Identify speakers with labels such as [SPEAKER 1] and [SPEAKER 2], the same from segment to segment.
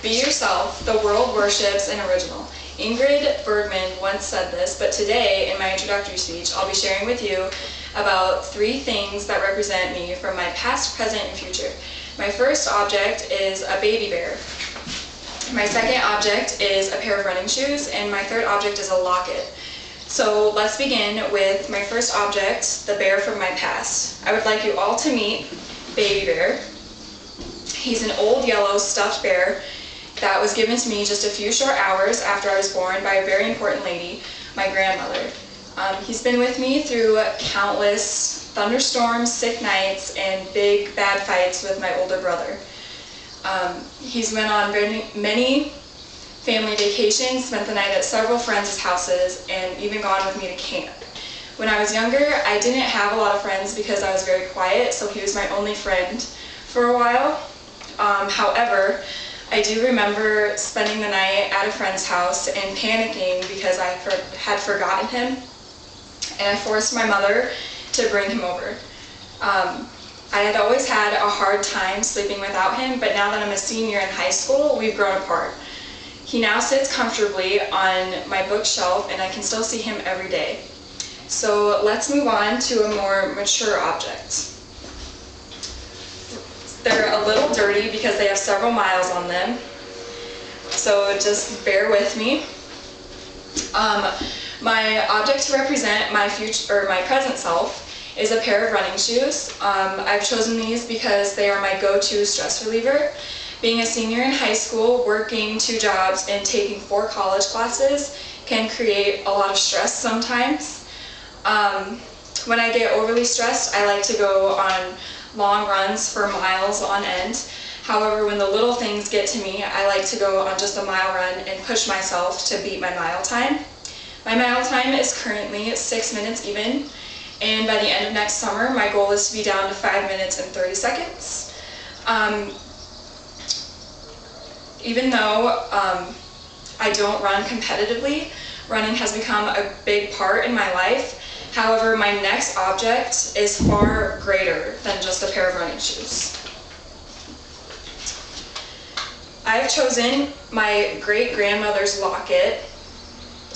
[SPEAKER 1] Be yourself, the world worships an original. Ingrid Bergman once said this, but today, in my introductory speech, I'll be sharing with you about 3 things that represent me from my past, present, and future. My first object is a baby bear. My second object is a pair of running shoes, and my third object is a locket. So let's begin with my first object, the bear from my past. I would like you all to meet Baby Bear. He's an old yellow stuffed bear that was given to me just a few short hours after I was born by a very important lady, my grandmother. He's been with me through countless thunderstorms, sick nights, and big bad fights with my older brother. He's went on many family vacations, spent the night at several friends' houses, and even gone with me to camp. When I was younger, I didn't have a lot of friends because I was very quiet, so he was my only friend for a while. However, I do remember spending the night at a friend's house and panicking because I had forgotten him, and I forced my mother to bring him over. I had always had a hard time sleeping without him, but now that I'm a senior in high school, we've grown apart. He now sits comfortably on my bookshelf, and I can still see him every day. So let's move on to a more mature object. They're a little dirty because they have several miles on them, so just bear with me. My object to represent my future or my present self is a pair of running shoes. I've chosen these because they are my go-to stress reliever. Being a senior in high school, working 2 jobs, and taking 4 college classes can create a lot of stress sometimes. When I get overly stressed, I like to go on long runs for miles on end. However, when the little things get to me, I like to go on just a mile run and push myself to beat my mile time. My mile time is currently 6 minutes even, and by the end of next summer, my goal is to be down to 5 minutes and 30 seconds. Even though I don't run competitively, running has become a big part in my life. However, my next object is far greater than just a pair of running shoes. I've chosen my great-grandmother's locket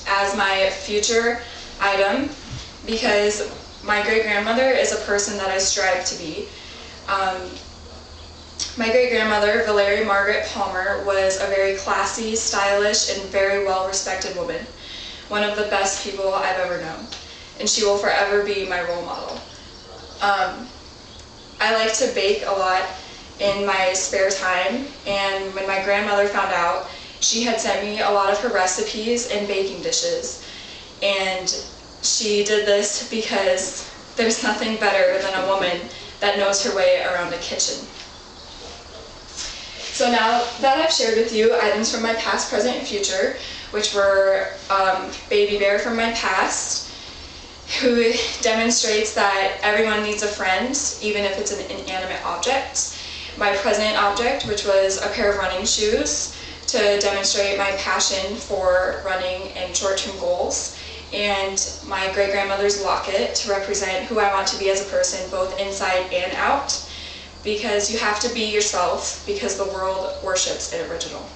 [SPEAKER 1] as my future item because my great-grandmother is a person that I strive to be. My great-grandmother, Valerie Margaret Palmer, was a very classy, stylish, and very well-respected woman. One of the best people I've ever known, and she will forever be my role model. I like to bake a lot in my spare time, and when my grandmother found out, she had sent me a lot of her recipes and baking dishes, and she did this because there's nothing better than a woman that knows her way around a kitchen. So now that I've shared with you items from my past, present, and future, which were Baby Bear from my past, who demonstrates that everyone needs a friend, even if it's an inanimate object. My present object, which was a pair of running shoes, to demonstrate my passion for running and short-term goals, and my great-grandmother's locket to represent who I want to be as a person, both inside and out, because you have to be yourself because the world worships an original.